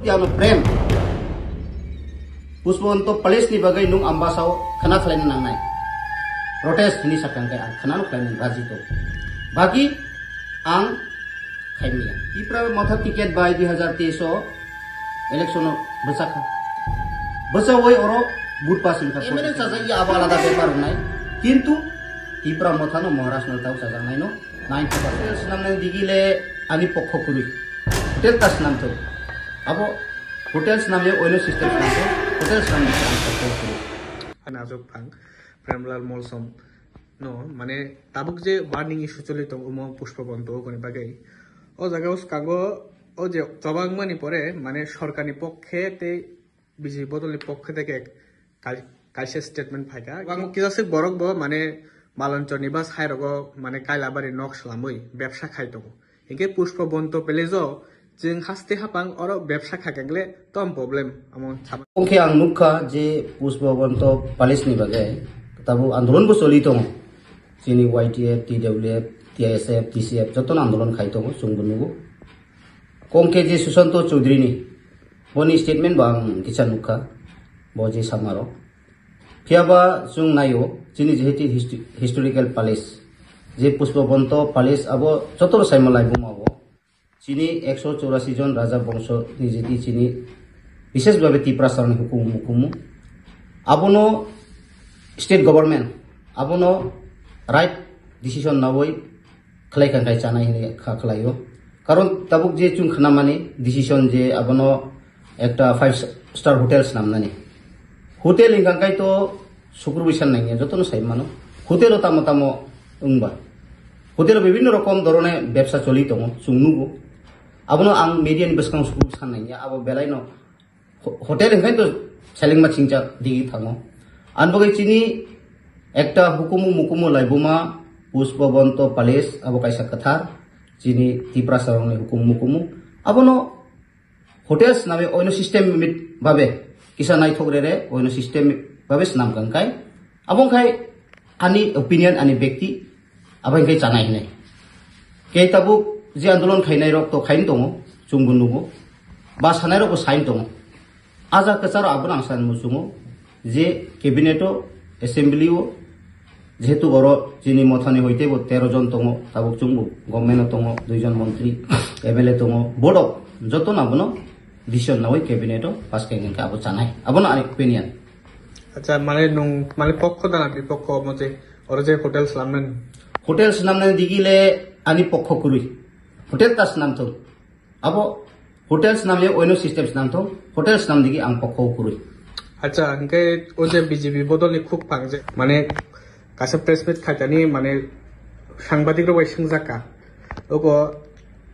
Yang prem Puspabonto Palace ni bagai nung ambasau kena klien nang nai protes ini sakang kai ang kena klien raji to bagi ang khaimia ipra motha tiket bai 2023 election besaka woi oro but passing ka emene saja ya abala da paper nai kintu ipra motha no maharashtra tau saja nai no 90% nam nang digile ani pokho kuri hotel tas nam to abo hotels nam ye oilo system nam to hotels nam ni ang pokho kuri anazok pang Premlal Molsom no mane tabuk je warning issue choli tong umo Puspabonto kone bagai o jaga us kago o je jabang mani pore mane সরকারি পক্ষে তে BJP বদলি পক্ষ থেকে কালসে statement ফাইকা এবং কিজাসে বরক ব মানে মালঞ্চনি বা সাইরগ মানে কাইলাবারি নকশলামই ব্যবসা খাইতো একে Puspabonto পেলেজো जों हास्ते हापां और व्यवसा खागेंगले तम प्रॉब्लम amon छाबा ओंखे आं नुखा जे Puspabonto Palace ni bagai tabu आंदोलन बो चलि दं जोंनि YTF TWF TISF TCF जतन आंदोलन खाइ दं जोंबो ओंखे जे सुशांत चौधरी नि बनि स्टेटमेंट बां किसा नुखा बो जे सामारो फियाबा जों नायो जोंनि जेहेति हिस्टोरिकल पैलेस जे Puspabonto Palace abo जतन साइमलाइ बुमाबो चीनी 184 जन राजा वंश निजेति चीनी विशेष भावे तिप्रासारनि हुकुम आबनो स्टेट गवर्नमेंट आबनो राइट डिसीजन नावै खलायखांखाय जानाय हिने खाखलायो कारण ताबुक जे चुं खनामानि डिसीजन जे आबनो एकटा 5 स्टार होटेल्स नामनानि होटेल हिंखांखाय तो सुक्रुबिसान नायनि जतनो साइमानो होटेल तामो उंबा होटेल विभिन्न रकम धरने व्यवसा चलि दङ सुंनुगो आबनो आं मेडियान बसकां सुकु साननायनि आबो बेलायनो होटेल हिंखाय तो सेलिंग माचिंचा दिगि थाङो आनबगै चिनि एकटा हुकुमु लाइबुमा Puspabonto Palace abo kaisa kathar chini tiprasarongni hukumu abono hotels nabe oino system babe kisa nai thogrere oino system babe snam kangkai abong khai ani opinion ani ব্যক্তি abang kai chanai hinai kei tabu je andolon khainai rok to khain tongo chungbunugo ba sanai rok sain tongo aja kacharo abon ang san musungo je cabineto assembly o যেহেতু বড় যিনি মথানি হইতে 13 জন তম তাবুক চুংবু government তম 2 জন মন্ত্রী MLA তম board of যত নাবনো decision নাওই cabinet pass কাইনকে আবো জানাই আবনো আনি অপিনিয়ন আচ্ছা মানে পক্ষ দানা বিপক্ষ মতে ওর যে হোটেলস নামনে দিগিলে আনি পক্ষ কুরুই হোটেল তাস নাম তো আবো হোটেলস নামে ওইনো সিস্টেমস নাম তো হোটেলস নাম দিগি আং পক্ষ কুরুই আচ্ছা আনকে ও যে বিজেপি বদলি খুব পাংজে মানে কাছে প্রেসমিট খাইতানি মানে সাংবাদিক রবাই সংজাকা ওগো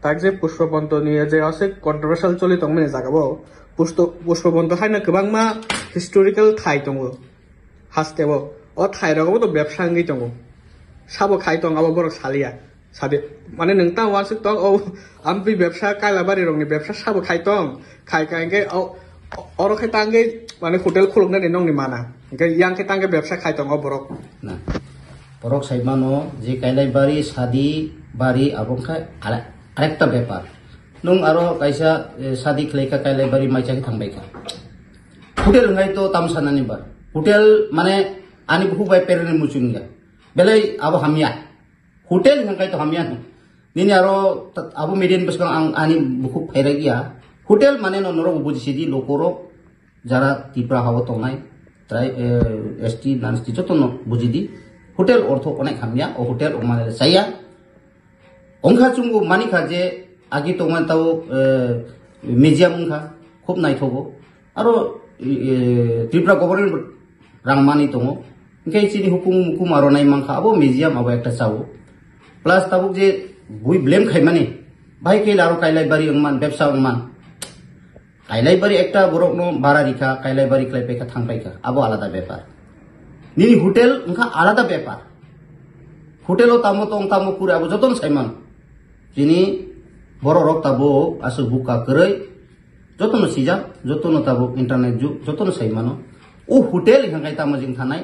তাক যে Puspabonto নিয়ে যে আছে কন্ট্রোভার্সিয়াল চলি দং মানে জাগাবো Puspabonto হাইনা गोबां मा हिस्टोरिकल थाइ दङ हास्तेबो अ थाइ रगबो तो व्यवसा नगै दङ साबो खाइ दङ आबो बर सालिया सादे माने नोंता वासि दङ औ आमबि व्यवसा कालाबारि रंनि व्यवसा साबो खाइ दङ खाइ कांगे औ अर खाइ तांगे माने होटेल खुलुंनानै नंनि माना yang kita nggak ব্যবসা খাই তো borok nah borok saimano je kailaibaरि sadi bari abong khai arekta ব্যাপার nung aro kaisa sadi khlaika kailaibaरि maicaki thangbai ka hotel ngai to tamsanani bar hotel mane ani buhu bai perene muchunga belai abo hamia hotel ngai to hamia nini aro abo median beskang ang ani buhu phairagia hotel mane no noro bujisidi lokoro jara tipra hawo tongnai trai ST non-ST jotono bujidi hotel ortho onek hamya o hotel omane saya ongkha chungu mani kha je agi tongan tau museum ongkha khub nai thogo aro Tripura government rangmani tongo ngai chini hukum aro nai mangkha abo museum abo ekta chawo plus tabuk je bui blame khaimani bhai ke laro kailaibaरि ongman ব্যবসা ongman কাইলাইবারি একটা বড় নো ভাড়া রিখা কাইলাইবারি ক্লাইপেকা থাংপাইকা আবো আলাদা ব্যাপার নিনি hotel ওংখা আলাদা ব্যাপার হোটেলও তামো পুরে আবো যতন সাইমান যিনি বড় রক তাবো আসু বুকা করেই যতন সিজা যতন তাবো ইন্টারনেট যুগ যতন সাইমানো ও হোটেল হিংখাই তামো জিং থানাই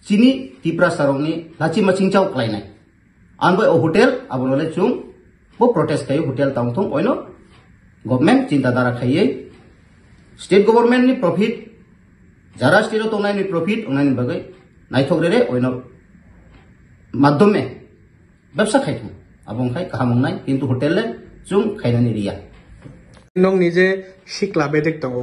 চিনি তিপ্রাসারংনি লাচি মাচিং চাও ক্লাইনাই আনবো ও হোটেল আবো নলে চুং বো প্রটেস্ট খাই হোটেল তামথং ওইনো गवर्नमेंट चिंता धारा खाइए State government ni profit jara state to nai ni profit onai ni bagai naithok re oino madhyome ব্যবসা খাইতো abong khai kahamong nai kintu hotel le chung khainani riya nong nije sikla bedek tongo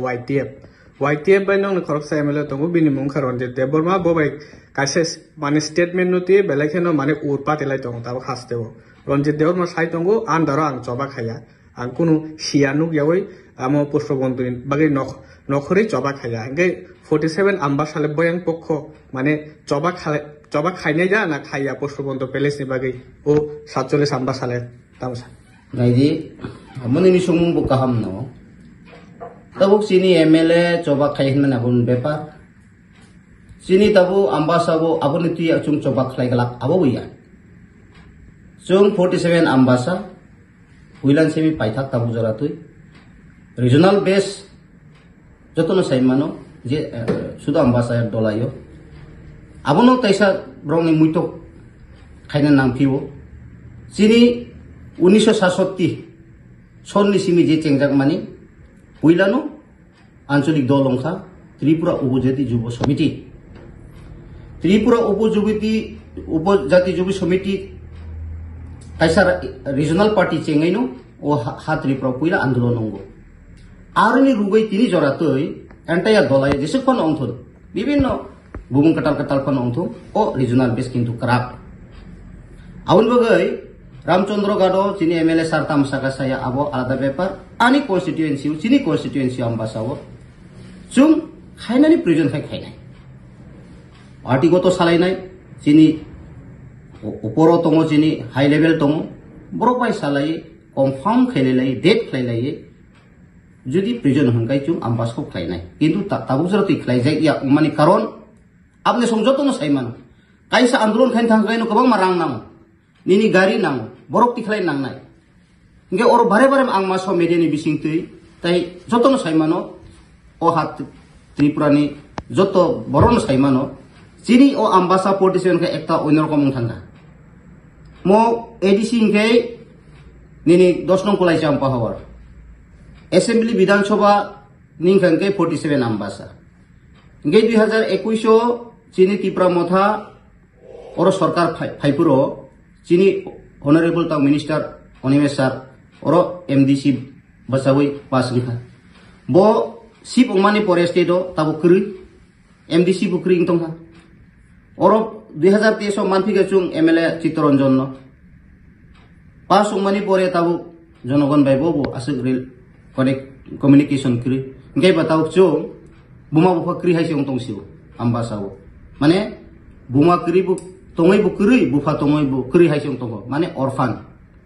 YTF by nong khorok sa MLA tongo bini mung kharon je deborma bobai kaise mane statement nuti belekeno mane urpa telai tongo tabo khastebo ronjit deor ma sai tongo andaro ang choba khaya ang kunu sianuk yawai amo pushpabondin bagai nokhori choba khaya ngai 47 amba sale boyang pokho mane choba খাইনে যা না খাইয়া Pushpabanta palace ni bagai o 47 amba sale tamsa naidi amoni ni sumung bu kaham no tabuk sini MLA choba khaihna na bun bepar sini tabu amba sabo abuni ti chung choba khlai galak abo buya chung 47 amba sa huilan semi paithak tabu jara tui regional base jotono saimano je sudo amba sa dolayo abono taisa brong ni muito khaina nang piwo sini 1967 sonni simi je chengjak mani huilano ancholik dolongkha Tripura Upojati Jubo Committee Tripura Upojati Jubo Committee taisa regional party chengaino o ha Tripura puila andolon ongo arni rubai tini joratoi entire dolai jese kon ongthon bibinno bumung katal kon ongtho o regional base kintu kerap awun bagai Ramchandra Gado sini MLA sarta masaka saya abo alada paper ani constituency ambasawo chung khainani prison khainai party goto salai nai sini uporo tongo sini high level tongo borobai salai confirm khailai date khailai judi prison hangkai chung ambasko khainai kintu tabujra ti khlaijai ya mani karon apne somjoto no saiman kaisa andolon khain thangkai no kabang marang nang nini gari nang borok tikhlai nang nai nge or bare ang maso media ni bising tui tai joto no saimano o hat Tripura ni joto boron saimano chini o ambasa politician ka ekta oinor komong thanga mo ADC nge nini 10 nong kulai champa hawar assembly Bidhan Sabha ningkhang ke 47 ambasa nge 2021 chini Tripura motha oro sarkar phaipuro chini honorable ta minister Onimesh sir oro MDC basawi pas likha bo sip umani forest do tabu kri MDC bukri ingtongha oro 2023 manthi ga chung MLA Chittaranjan no pas umani pore tabu jonogon bai bobo asuk rel connect communication kri ngai batau chung buma bu kri hai chung tongsiu ambasawo mane buma kri bu tongai bu kri bu fa tongai bu kri hai chung tongo mane orphan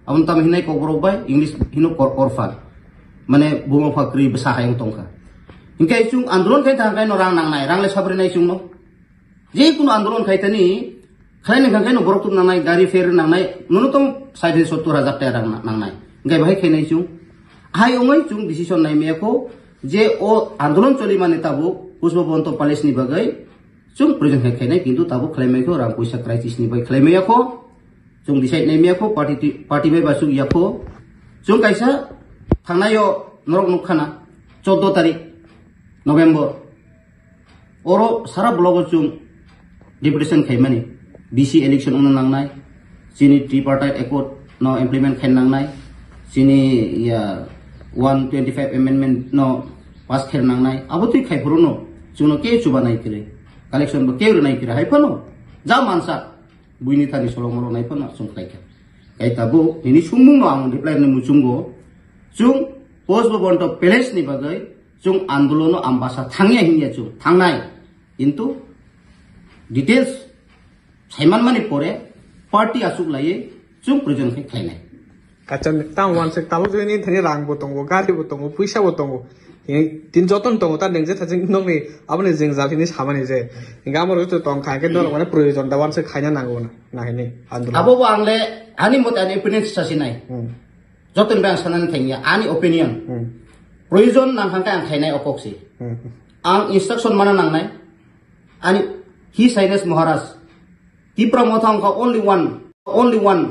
abun tam hinai ko bai English hino orphan mane buma fa kri besa hai tongka ingkai chung andolon kai thang kai no rang nang nai rang le sabri nai chung no je kuno andolon kai tani khai ne kai no borok tu nang nai gari fare nang nai nunutom 700,000 ta rang nang nai ingkai bai kai nai chung hai ongai chung decision nai me ko je o andolon choli mane tabu Pushpabonto Palace ni bagai chung present kai nai kintu tabu khlaimai ko rang puisa crisis ni bai khlaimai ko chung decide nai me ko party bai basu yakho chung kaisa thangnayo norok nukhana 14 tarik November oro sara blog chung deputation khaimani BC election on nangnai sini tripartite accord no implement khain nangnai sini ya 125 amendment no pass khain nangnai abotui khaipuru no chuno ke chuba nai kire collection bo ke nai kire haipano ja mansa buini thani solomoro nai pano chung khaika kai tabu ini sumung no ang reply ni muchungo chung Pushpabonto Palace ni bagai chung andolono ambasa thangya hingya chung thangnai kintu details saiman mani pore party asuk lai chung present khainai kachan tang wan se tabu ni thani rang botongo gari botongo puisa botongo tin joton tongo ta nengje thajing nongni abone jing jafini samani je ngamor to tong khai ke no mane proyojon da wan se khaina nango na nahini andolon abo angle ani mota ani opinion sasinai joton bang sanan thengya ani opinion proyojon nang khangka ang khainai opoksi ang instruction mana nang nai ani His Highness Maharaj Tripura mothang ka only one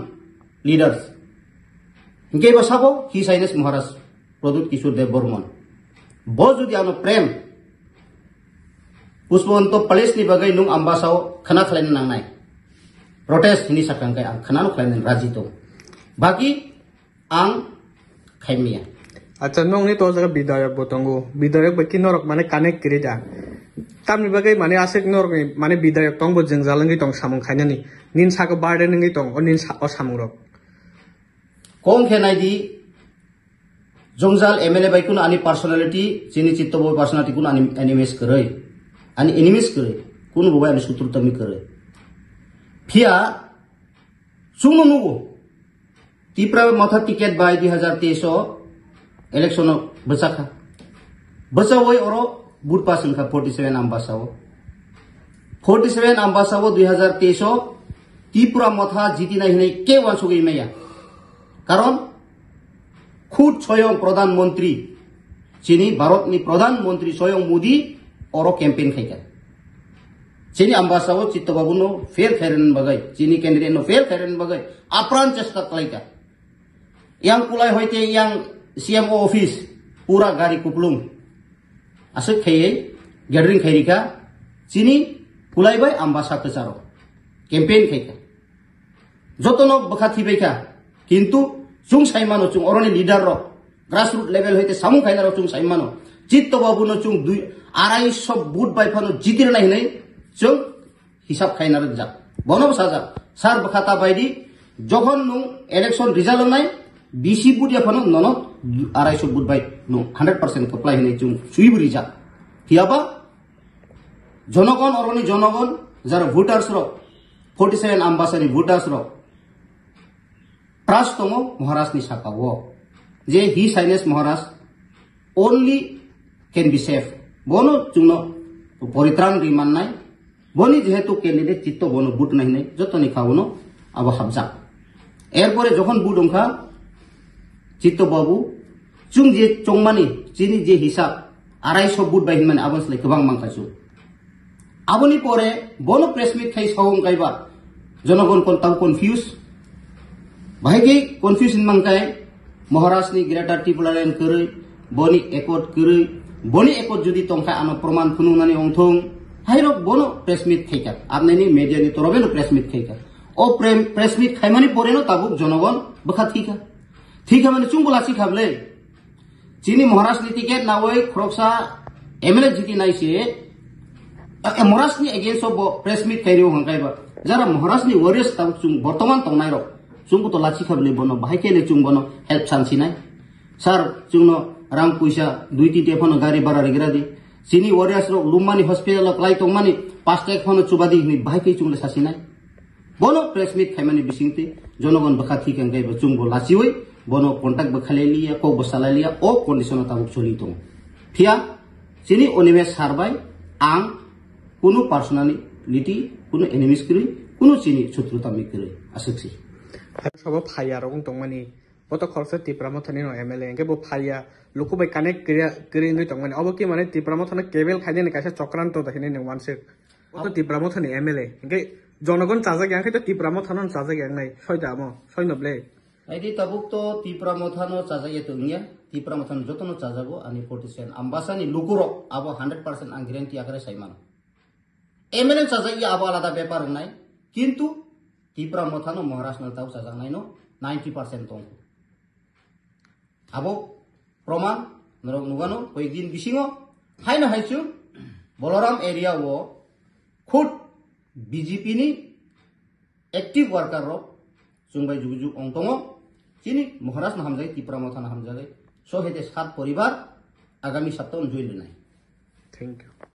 leaders nge basabo His Highness Maharaj Pradut Kishore Dev Burman bo judi ano prem puspabonto palace ni bagai nung ambasao khana khlain nang nai protest hini sakang kai ang khana no khlain raji to bagi ang khaimia আচ্ছা নং নি তো জায়গা বিধায়ক বতঙ্গু বিধায়ক বাকি নরক মানে কানেক্ট করে দা তামনি বাগৈ মানে আসে নরক মানে বিধায়ক তং বো जों জালঙ্গি তং সামং খাইনানি নিন সাকো বারডে নঙ্গি তং ও নিন ও সামং rock kong khenai di jongjal MLA bai kun ani personality chini chitto boy personality kun ani enemies koroi ani enemies koroi kun bo bai ani sutrutami koroi phia sungno nugo tipra matha ticket bai 2023 election bachakha bachawoi oro bud pasan kha 47 ambasao 47 ambasao 2023 Tripura মাথা জিতি নাই হিনে কে ওয়ানসুগই মেয়া কারণ খুদ স্বয়ং প্রধানমন্ত্রী যিনি ভারতনি প্রধানমন্ত্রী স্বয়ং মোদি অরো ক্যাম্পেইন খাইকা যিনি আম্বাসাও চিত্তবাবুনো ফের ফেরেন বাগাই যিনি ক্যান্ডিডেট নো ফের ফেরেন বাগাই আপ্রাণ চেষ্টা খাইকা ইয়াং কুলাই হইতে ইয়াং সিএমও অফিস পুরা গাড়ি কুপলুম আসে খেয়ে গ্যাদারিং খাইরিকা যিনি কুলাইবাই আম্বাসা কচারো ক্যাম্পেইন খাইকা যতন বখাথি বাইকা কিন্তু চুং সাইমানো চুং অরনি লিডার র গ্রাসরুট লেভেল হইতে সামু খাইনার চুং সাইমানো চিত্তবাবুনো চুং 250 বুট বাইফানো জিতির নাই নাই চুং হিসাব খাইনার যা বনব সাজা সার বখাতা বাইদি যখন নু ইলেকশন রিজাল্ট নাই 20 বুট ইয়াফানো নন 250 বুট বাই নু 100% কপ্লাই হইনাই চুং সুইবুরি যা হিয়াবা জনগণ অরনি জনগণ যারা ভোটারস র 47 আম্বাসানি ভোটারস র ट्रस्ट दो महाराज नि साकाओ जे ही साइनेस महाराज ओनली कैन बी सेफ बोनो चुनो परित्राण रिमान नाय बनी जेहेतु कैंडिडेट चित्त बोनो बुट नहीं नाय जतो नि खावनो अब हाबजा एरपरे जखन बुट ओंखा चित्त बाबू चुं जे चोंगमानि जिनि जे हिसाब 250 बुट बाहिन माने आबन सले गोबां मांखासु आबनि परे बोनो प्रेस मिट खाइ सावं गायबा जनगण कोन ताव कन्फ्यूज भाई कन्फ्यूजन मंगाय महाराष्ट्र नि ग्रेटर टिपुलारेन करे बनी एकट जुदी तंखा आनो प्रमाण खुनुनानि अंथों हाइरो बोनो प्रेस मिट खाइका आपनानि मीडिया नि तरबेनो प्रेस मिट खाइका ओ प्रेस मिट खाइमानि परेनो ताबुक जनगण बखा ठीका माने चुंगुलासि खाबले जिनि महाराष्ट्र नि टिकेट नावै खरकसा एमएलए जिति नाइसे महाराष्ट्र नि एगेन्स्ट ऑफ प्रेस मिट खाइरो हंगायबा जरा महाराष्ट्र नि वरियर्स ताबुक चुं वर्तमान तंनाय रो चुंगु तो लाची खाबले बनो बाहायकेले चुंग बनो हेल्प सानसिनाय सर चुंगनो रां पैसा 2-3 फनो गाड़ी भाड़ा रेगरादि सिनी वरियास रो लुमानी हॉस्पिटल क्लाइ तंगमानी 5 फनो चुबादि नि बाहायके चुंगले सासिनाय बनो प्रेस मिट खाइमानि बिसिंते जनगण बखाथि केंगाय चुंगबो लाचिवै बनो कांटेक्ट बखालेलिया को बसालालिया ओ कंडीशन ताबुक चलि दं फिया सिनी ओनिमे सारबाय आं कुनु पर्सनालिटी कुनु एनिमिस करै कुनु सिनी शत्रुता मिकरै आसक्सि सब फाया रंग तंगमानि बत खरसे तिप्रामथनि नो एमएलए के बो फाया लुकु बाय कानेक्ट करि नय तंगमानि अब कि माने तिप्रामथनि केबल खाइने कासे चक्रांत दहिने न वानसे बत तिप्रामथनि एमएलए के जनगण चाजा ग्यां के तिप्रामथन चाजा ग्यां नाय सयदाम सयनबले आइदि ताबुक तो तिप्रामथनो चाजा ये तंगिया तिप्रामथन जतनो चाजागो अनि 47 आम्बासानि लुकुरो अब 100% आं ग्यारेंटी आकरे साइमान एमएलए चाजा ये अब आलादा व्यापार नाय किंतु तिप्रामथनो महाराष्ट्र ताव चाजानाय नो 90% दं आबो प्रमाण नरक नुगानो कय दिन बिसिङो हायना हायचु बलराम एरिया वो खुद बीजेपी नि एक्टिव वर्कर रो जुंबाय जुगजु अंतंगो जिनि महाराष्ट्र हामजाय तिप्रामथन हामजाय सो हेते 7 परिवार आगामी सप्ताह जुइले नाय थैंक यू।